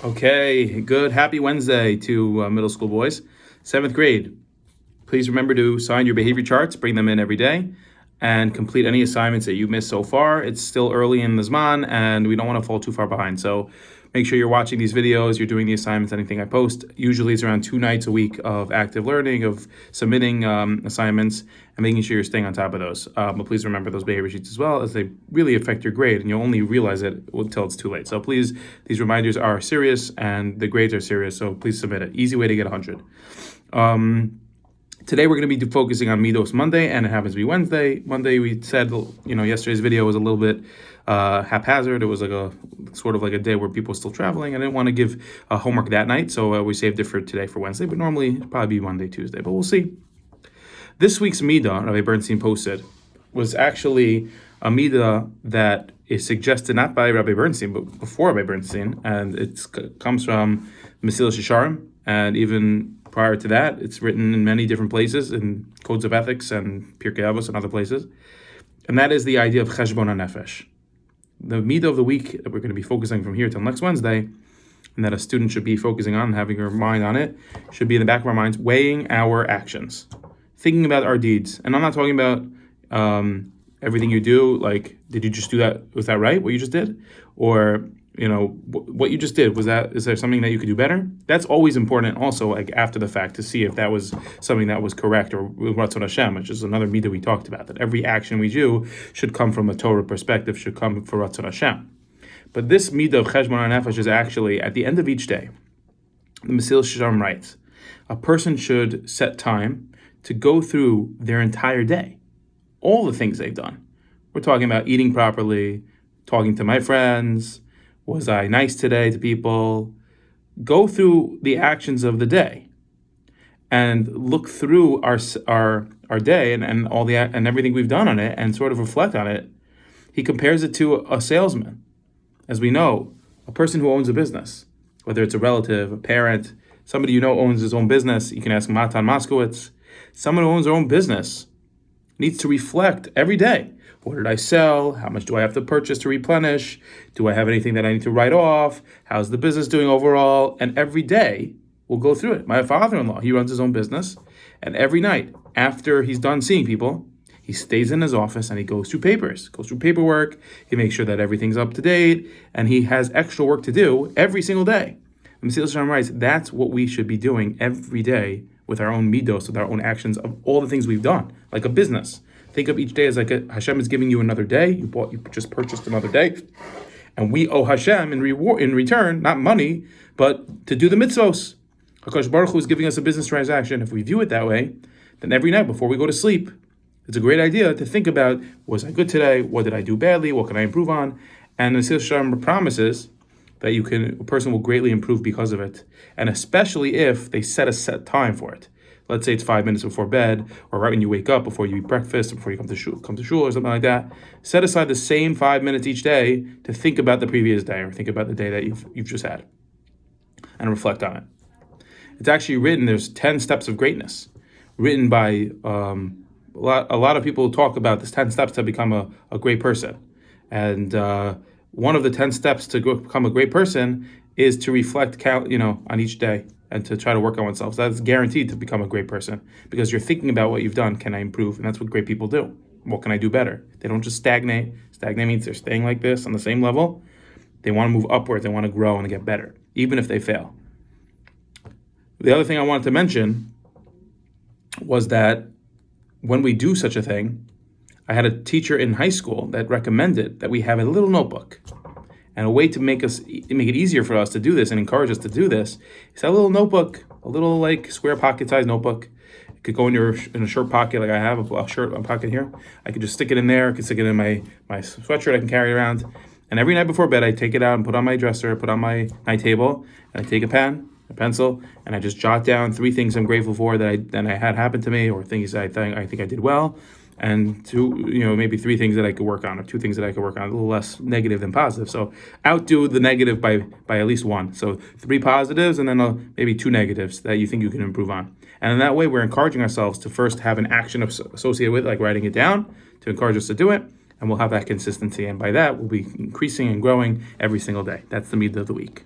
Okay, good. Happy Wednesday to middle school boys. Seventh grade, please remember to sign your behavior charts, bring them in every day, and complete any assignments that you missed so far. It's still early in the Zman, and we don't want to fall too far behind. So make sure you're watching these videos, you're doing the assignments, anything I post. Usually it's around 2 nights a week of active learning, of submitting assignments, and making sure you're staying on top of those. But please remember those behavior sheets as well, as they really affect your grade, and you'll only realize it until it's too late. So please, these reminders are serious, and the grades are serious, so please submit it. Easy way to get 100. Today we're going to be focusing on Middos Monday, and it happens to be Wednesday. Monday we said, yesterday's video was a little bit haphazard. It was like a sort of like a day where people were still traveling. I didn't want to give homework that night, so we saved it for today for Wednesday, but normally it'd probably be Monday, Tuesday, but we'll see. This week's Midah, Rabbi Bernstein posted, was actually a Midah that is suggested not by Rabbi Bernstein, but before Rabbi Bernstein, and it comes from Mesilas Yesharim, and even prior to that, it's written in many different places, in codes of ethics and Pirkei Avos and other places. And that is the idea of Cheshbon HaNefesh. The Midah of the week that we're going to be focusing from here till next Wednesday, and that a student should be focusing on, having her mind on it, should be in the back of our minds, weighing our actions, thinking about our deeds. And I'm not talking about everything you do, like, did you just do that? Was that right, what you just did? Or, what you just did, is there something that you could do better? That's always important also, like after the fact, to see if that was something that was correct, or Ratzon Hashem, which is another midah we talked about, that every action we do should come from a Torah perspective, should come for Ratzon Hashem. But this midah of Cheshbon HaNefesh is actually at the end of each day. The Mesilas Yesharim writes, a person should set time to go through their entire day, all the things they've done. We're talking about eating properly, talking to my friends, was I nice today to people? Go through the actions of the day and look through our day and all and everything we've done on it, and sort of reflect on it. He compares it to a salesman. As we know, a person who owns a business, whether it's a relative, a parent, somebody owns his own business. You can ask Matan Moskowitz. Someone who owns their own business needs to reflect every day. What did I sell? How much do I have to purchase to replenish? Do I have anything that I need to write off? How's the business doing overall? And every day, we'll go through it. My father-in-law, he runs his own business. And every night, after he's done seeing people, he stays in his office and he goes through papers, goes through paperwork. He makes sure that everything's up to date. And he has extra work to do every single day. And Mesilas Yesharim writes, that's what we should be doing every day with our own middos, with our own actions of all the things we've done, like a business. Think of each day as like Hashem is giving you another day. You just purchased another day, and we owe Hashem in return, not money, but to do the mitzvos. HaKadosh Baruch Hu is giving us a business transaction. If we view it that way, then every night before we go to sleep, it's a great idea to think about, was I good today? What did I do badly? What can I improve on? And the Mesilas Yesharim promises that a person will greatly improve because of it, and especially if they set a set time for it. Let's say it's 5 minutes before bed, or right when you wake up, before you eat breakfast, or before you come to shul, or something like that. Set aside the same 5 minutes each day to think about the previous day, or think about the day that you've just had, and reflect on it. It's actually written. There's 10 steps of greatness, written by a lot of people talk about this 10 steps to become a great person, and one of the 10 steps to become a great person is to reflect, on each day, and to try to work on oneself. So that's guaranteed to become a great person, because you're thinking about what you've done. Can I improve? And that's what great people do. What can I do better? They don't just stagnate. Stagnate means they're staying like this on the same level. They want to move upwards. They want to grow and get better, even if they fail. The other thing I wanted to mention was that when we do such a thing, I had a teacher in high school that recommended that we have a little notebook. And a way to make it easier for us to do this and encourage us to do this is that little notebook, a little like square pocket-sized notebook. It could go in a shirt pocket, like I have a shirt pocket here. I could just stick it in there. I could stick it in my sweatshirt I can carry around. And every night before bed, I take it out and put on my dresser, put on my night table, and I take a pen, a pencil, and I just jot down 3 things I'm grateful for that I had happen to me, or things that I think I did well, and 2, maybe 3 things that I could work on, or 2 things that I could work on, a little less negative than positive. So outdo the negative by at least 1. So 3 positives, and then maybe 2 negatives that you think you can improve on. And in that way, we're encouraging ourselves to first have an action associated with it, like writing it down, to encourage us to do it, and we'll have that consistency. And by that, we'll be increasing and growing every single day. That's the midah of the week.